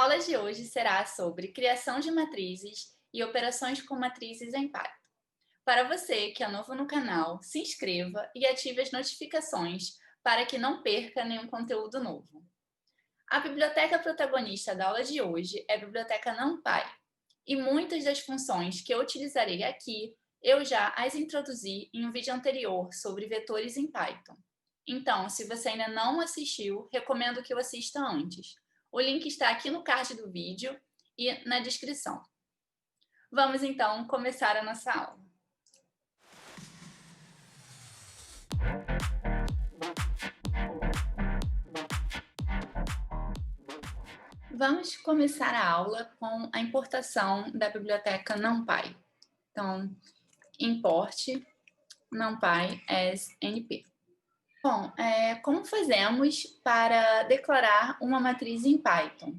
aula de hoje será sobre criação de matrizes e operações com matrizes em Python. Para você que é novo no canal, se inscreva e ative as notificações para que não perca nenhum conteúdo novo. A biblioteca protagonista da aula de hoje é a biblioteca NumPy, e muitas das funções que eu utilizarei aqui eu já as introduzi em um vídeo anterior sobre vetores em Python. Então, se você ainda não assistiu, recomendo que o assista antes. O link está aqui no card do vídeo e na descrição. Vamos então começar a nossa aula. Vamos começar a aula com a importação da biblioteca NumPy. Então, importe NumPy as NP. Bom, como fazemos para declarar uma matriz em Python?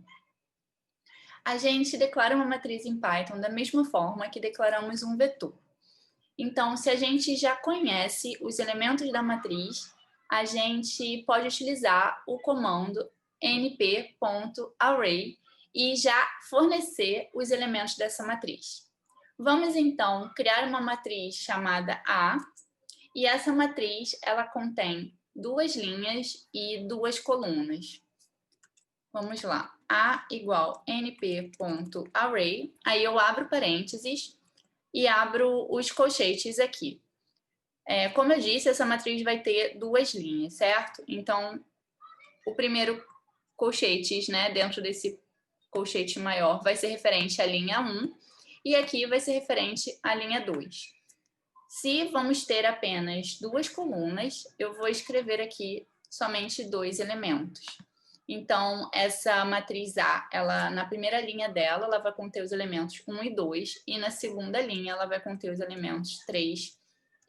A gente declara uma matriz em Python da mesma forma que declaramos um vetor. Então, se a gente já conhece os elementos da matriz, a gente pode utilizar o comando np.array e já fornecer os elementos dessa matriz. Vamos, então, criar uma matriz chamada A, e essa matriz ela contém duas linhas e duas colunas. Vamos lá. A igual np.array, aí eu abro parênteses e abro os colchetes aqui. Como eu disse, essa matriz vai ter duas linhas, certo? Então, o primeiro colchetes, né, dentro desse colchete maior vai ser referente à linha 1 e aqui vai ser referente à linha 2. Se vamos ter apenas duas colunas, eu vou escrever aqui somente dois elementos. Então, essa matriz A, ela, na primeira linha dela, ela vai conter os elementos 1 e 2, e na segunda linha ela vai conter os elementos 3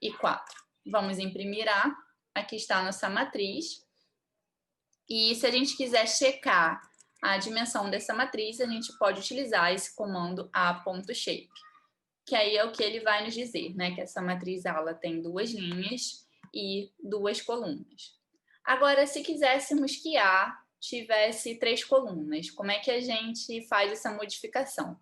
e 4. Vamos imprimir A, aqui está a nossa matriz, e se a gente quiser checar a dimensão dessa matriz, a gente pode utilizar esse comando a.shape, que aí é o que ele vai nos dizer, né? Que essa matriz A ela tem duas linhas e duas colunas. Agora, se quiséssemos que A tivesse três colunas, como é que a gente faz essa modificação?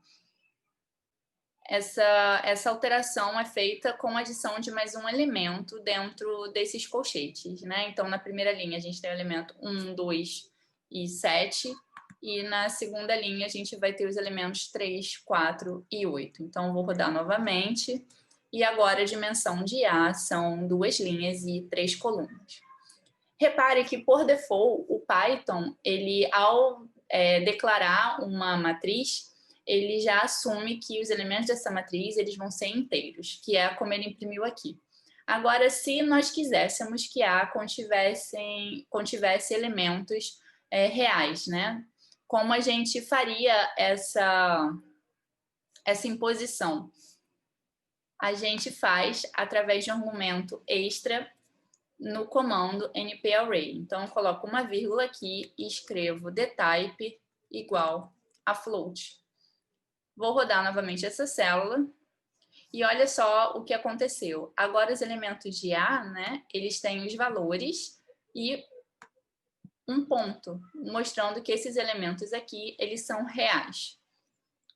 Essa alteração é feita com a adição de mais um elemento dentro desses colchetes, né? Então, na primeira linha, a gente tem o elemento 1, 2 e 7, e na segunda linha a gente vai ter os elementos 3, 4 e 8. Então, vou rodar novamente, e agora a dimensão de A são duas linhas e três colunas. Repare que, por default, o Python, ele, ao declarar uma matriz, ele já assume que os elementos dessa matriz eles vão ser inteiros, que é como ele imprimiu aqui. Agora, se nós quiséssemos que A contivesse elementos reais, né? Como a gente faria essa imposição? A gente faz através de um argumento extra no comando nparray. Então, eu coloco uma vírgula aqui e escrevo thetype igual a float. Vou rodar novamente essa célula e olha só o que aconteceu. Agora os elementos de A, né, eles têm os valores e um ponto, mostrando que esses elementos aqui, eles são reais.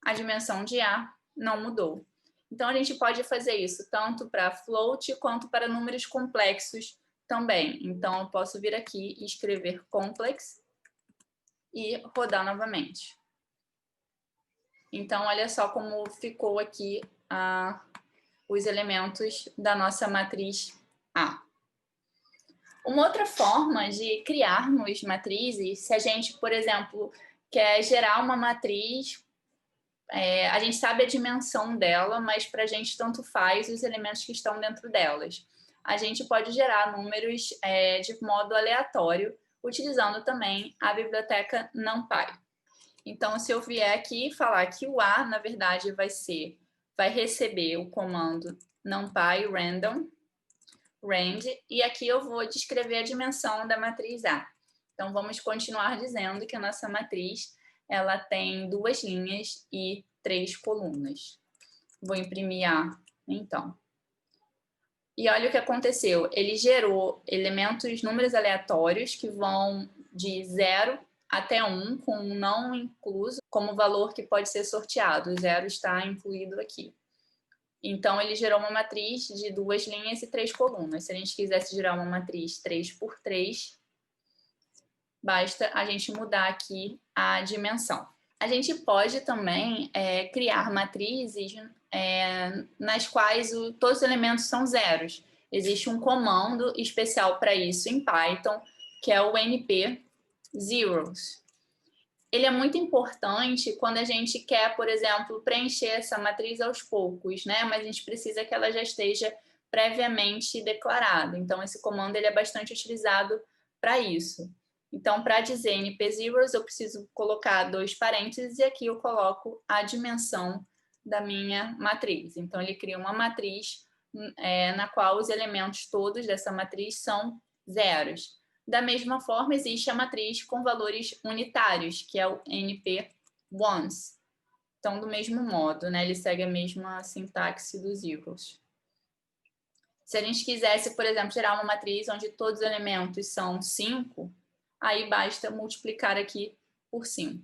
A dimensão de A não mudou. Então, a gente pode fazer isso tanto para float quanto para números complexos também. Então, eu posso vir aqui e escrever complex e rodar novamente. Então, olha só como ficou aqui os elementos da nossa matriz A. Uma outra forma de criarmos matrizes, se a gente, por exemplo, quer gerar uma matriz, a gente sabe a dimensão dela, mas para a gente tanto faz os elementos que estão dentro delas. A gente pode gerar números de modo aleatório, utilizando também a biblioteca NumPy. Então, se eu vier aqui e falar que o A, na verdade, vai receber o comando NumPy random, rand, e aqui eu vou descrever a dimensão da matriz A. Então, vamos continuar dizendo que a nossa matriz ela tem duas linhas e três colunas. Vou imprimir A, então. E olha o que aconteceu. Ele gerou números aleatórios que vão de 0 até 1, com um não incluso, como valor que pode ser sorteado. O 0 está incluído aqui. Então, ele gerou uma matriz de 2 linhas e 3 colunas. Se a gente quisesse gerar uma matriz 3 por 3, basta a gente mudar aqui a dimensão. A gente pode também criar matrizes nas quais todos os elementos são zeros. Existe um comando especial para isso em Python, que é o NP Zeros. Ele é muito importante quando a gente quer, por exemplo, preencher essa matriz aos poucos, né? Mas a gente precisa que ela já esteja previamente declarada. Então, esse comando ele é bastante utilizado para isso. Então, para dizer NP0, eu preciso colocar 2 parênteses e aqui eu coloco a dimensão da minha matriz. Então, ele cria uma matriz na qual os elementos todos dessa matriz são zeros. Da mesma forma, existe a matriz com valores unitários, que é o NP ones. Então, do mesmo modo, né, ele segue a mesma sintaxe dos zeros. Se a gente quisesse, por exemplo, gerar uma matriz onde todos os elementos são 5, aí basta multiplicar aqui por 5.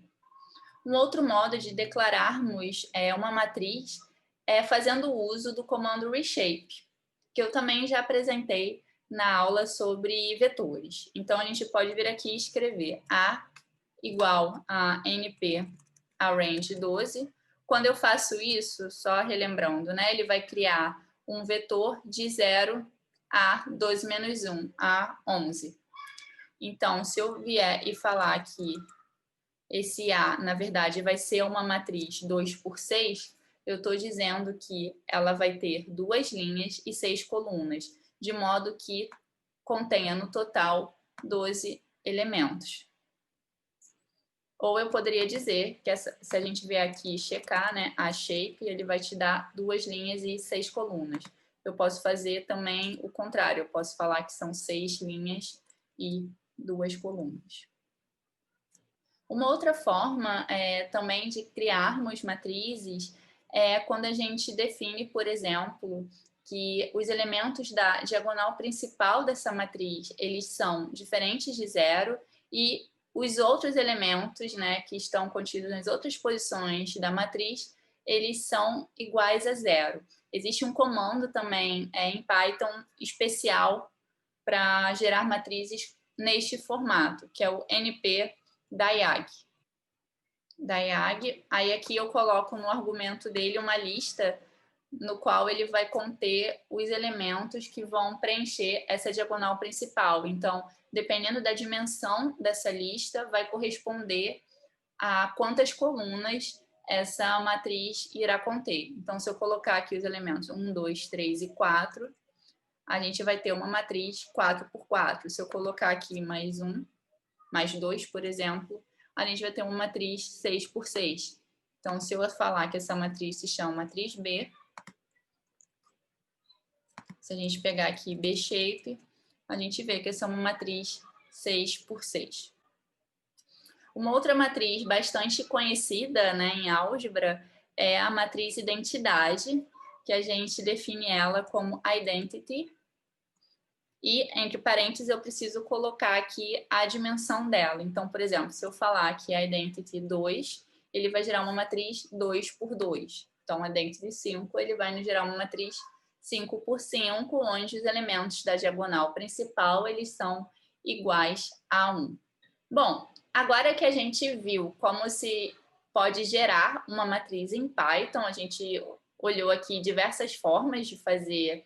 Um outro modo de declararmos uma matriz é fazendo uso do comando reshape, que eu também já apresentei na aula sobre vetores. Então, a gente pode vir aqui e escrever A igual a NP arrange 12. Quando eu faço isso, só relembrando, né, ele vai criar um vetor de 0 a 12 menos 1, a 11. Então, se eu vier e falar que esse A, na verdade, vai ser uma matriz 2 por 6, eu estou dizendo que ela vai ter 2 linhas e 6 colunas, de modo que contenha no total 12 elementos. Ou eu poderia dizer que se a gente vier aqui checar, né, a shape, ele vai te dar 2 linhas e 6 colunas. Eu posso fazer também o contrário, eu posso falar que são 6 linhas e 2 colunas. Uma outra forma também de criarmos matrizes é quando a gente define, por exemplo, que os elementos da diagonal principal dessa matriz, eles são diferentes de 0 e os outros elementos, né, que estão contidos nas outras posições da matriz, eles são iguais a 0. Existe um comando também em Python especial para gerar matrizes neste formato, que é o NP diag. Aí aqui eu coloco no argumento dele uma lista no qual ele vai conter os elementos que vão preencher essa diagonal principal. Então, dependendo da dimensão dessa lista, vai corresponder a quantas colunas essa matriz irá conter. Então, se eu colocar aqui os elementos 1, 2, 3 e 4, a gente vai ter uma matriz 4 por 4. Se eu colocar aqui mais 1, mais 2, por exemplo, a gente vai ter uma matriz 6 por 6. Então, se eu falar que essa matriz se chama matriz B, se a gente pegar aqui B-shape, a gente vê que essa é uma matriz 6 por 6. Uma outra matriz bastante conhecida, né, em álgebra é a matriz identidade, que a gente define ela como identity. E, entre parênteses, eu preciso colocar aqui a dimensão dela. Então, por exemplo, se eu falar que é identity 2, ele vai gerar uma matriz 2 por 2. Então, identity 5, ele vai nos gerar uma matriz 5 por 5, onde os elementos da diagonal principal, eles são iguais a 1. Bom, agora que a gente viu como se pode gerar uma matriz em Python, a gente olhou aqui diversas formas de fazer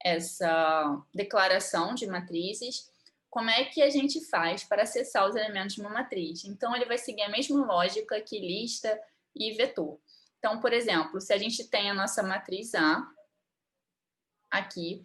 essa declaração de matrizes. Como é que a gente faz para acessar os elementos de uma matriz? Então, ele vai seguir a mesma lógica que lista e vetor. Então, por exemplo, se a gente tem a nossa matriz A aqui,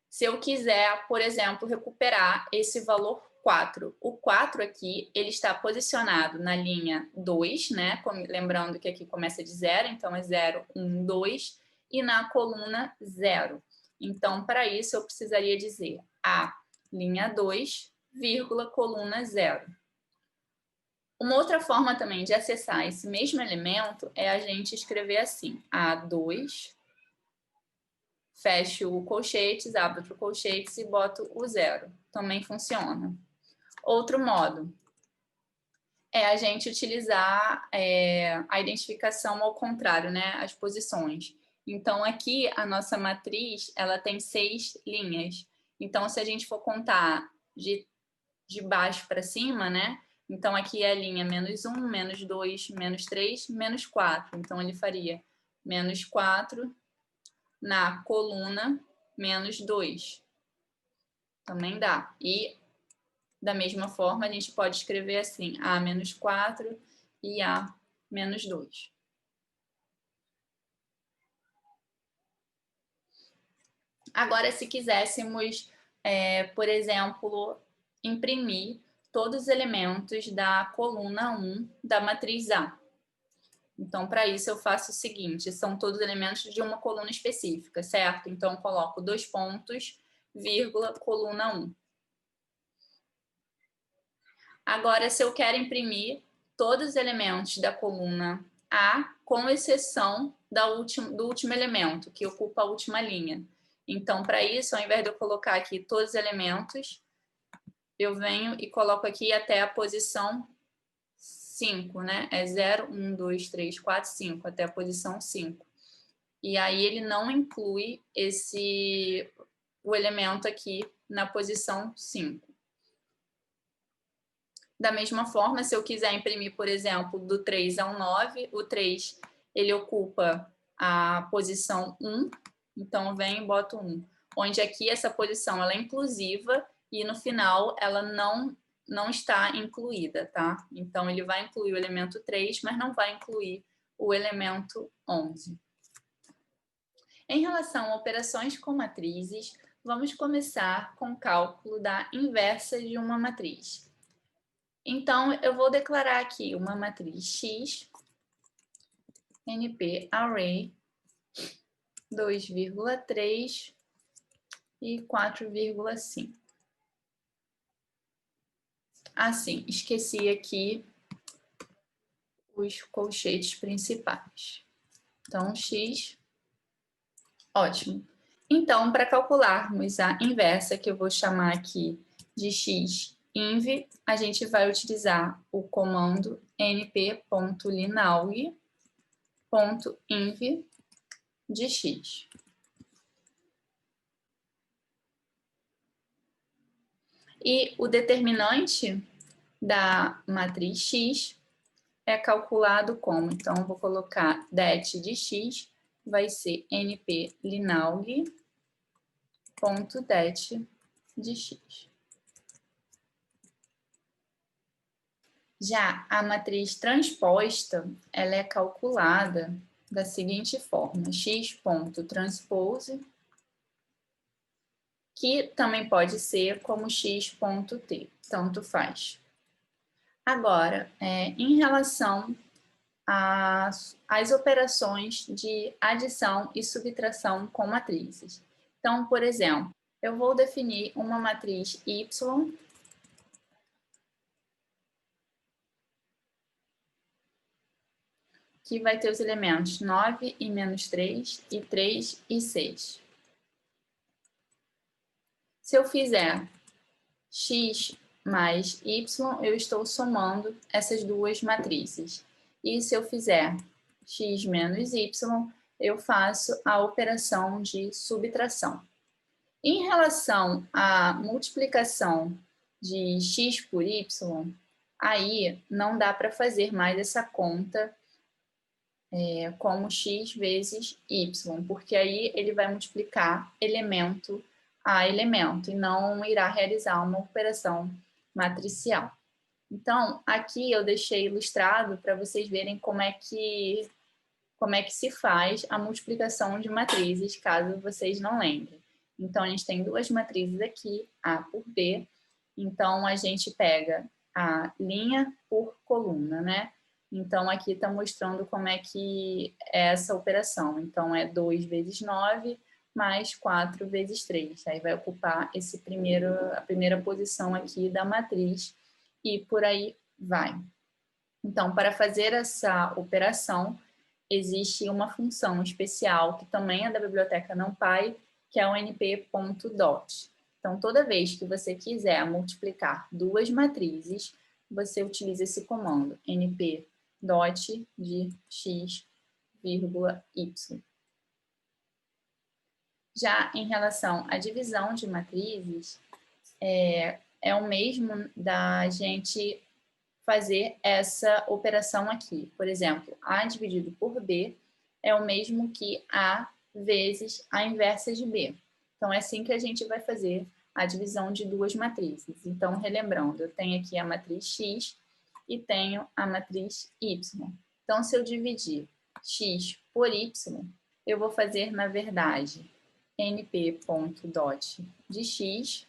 se eu quiser, por exemplo, recuperar esse valor 4, o 4 aqui, ele está posicionado na linha 2, né? Lembrando que aqui começa de 0, então é 0, 1, 2, e na coluna 0. Então, para isso, eu precisaria dizer A, linha 2, vírgula, coluna 0. Uma outra forma também de acessar esse mesmo elemento é a gente escrever assim, A2, fecho o colchetes, abro o colchetes e boto o 0. Também funciona. Outro modo, É a gente utilizar a identificação ao contrário, né? As posições. Então, aqui, a nossa matriz, ela tem 6 linhas. Então, se a gente for contar de baixo para cima, né? Então, aqui é a linha -1, -2, -3, -4. Então, ele faria -4 na coluna -2. Também dá. E, da mesma forma, a gente pode escrever assim, A-4 e A-2. Agora, se quiséssemos, por exemplo, imprimir todos os elementos da coluna 1 da matriz A. Então, para isso, eu faço o seguinte, são todos elementos de uma coluna específica, certo? Então, eu coloco 2 pontos, vírgula, coluna 1. Agora, se eu quero imprimir todos os elementos da coluna A, com exceção do último elemento, que ocupa a última linha. Então, para isso, ao invés de eu colocar aqui todos os elementos, eu venho e coloco aqui até a posição 5, né? É 0, 1, 2, 3, 4, 5, até a posição 5. E aí ele não inclui o elemento aqui na posição 5. Da mesma forma, se eu quiser imprimir, por exemplo, do 3 ao 9, o 3 ele ocupa a posição 1, então eu venho e boto 1. Onde aqui essa posição ela é inclusiva e no final ela não está incluída, tá? Então ele vai incluir o elemento 3, mas não vai incluir o elemento 11. Em relação a operações com matrizes, vamos começar com o cálculo da inversa de uma matriz. Então, eu vou declarar aqui uma matriz X, NP Array 2,3 e 4,5. Assim, esqueci aqui os colchetes principais. Então, X, ótimo. Então, para calcularmos a inversa, que eu vou chamar aqui de X inv, a gente vai utilizar o comando np.linaug.inv de X. E o determinante da matriz X é calculado como? Então, eu vou colocar det de X, vai ser np.linaug.det de X. Já a matriz transposta, ela é calculada da seguinte forma, x.transpose, que também pode ser como x.t, tanto faz. Agora, em relação às operações de adição e subtração com matrizes. Então, por exemplo, eu vou definir uma matriz y que vai ter os elementos 9 e -3, e 3 e 6. Se eu fizer x mais y, eu estou somando essas duas matrizes. E se eu fizer x menos y, eu faço a operação de subtração. Em relação à multiplicação de x por y, aí não dá para fazer mais essa conta como x vezes y, porque aí ele vai multiplicar elemento a elemento e não irá realizar uma operação matricial. Então, aqui eu deixei ilustrado para vocês verem como é que se faz a multiplicação de matrizes, caso vocês não lembrem. Então, a gente tem duas matrizes aqui, A por B. Então, a gente pega a linha por coluna, né? Então, aqui está mostrando como é que é essa operação. Então, é 2 vezes 9 mais 4 vezes 3. Aí vai ocupar a primeira posição aqui da matriz e por aí vai. Então, para fazer essa operação, existe uma função especial que também é da biblioteca NumPy, que é o np.dot. Então, toda vez que você quiser multiplicar duas matrizes, você utiliza esse comando, np dot de x, vírgula, y. Já em relação à divisão de matrizes, é o mesmo da gente fazer essa operação aqui. Por exemplo, A dividido por B é o mesmo que A vezes a inversa de B. Então, é assim que a gente vai fazer a divisão de duas matrizes. Então, relembrando, eu tenho aqui a matriz X e tenho a matriz Y. Então, se eu dividir X por Y, eu vou fazer, na verdade, np.dot de X,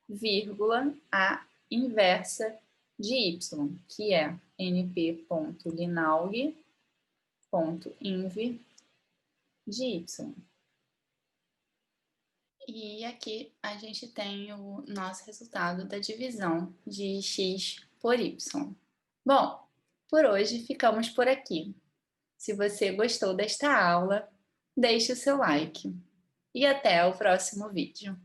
vírgula, a inversa de y, que é np.linaug.inv de y. E aqui a gente tem o nosso resultado da divisão de x por y. Bom, por hoje ficamos por aqui. Se você gostou desta aula, deixe o seu like. E até o próximo vídeo.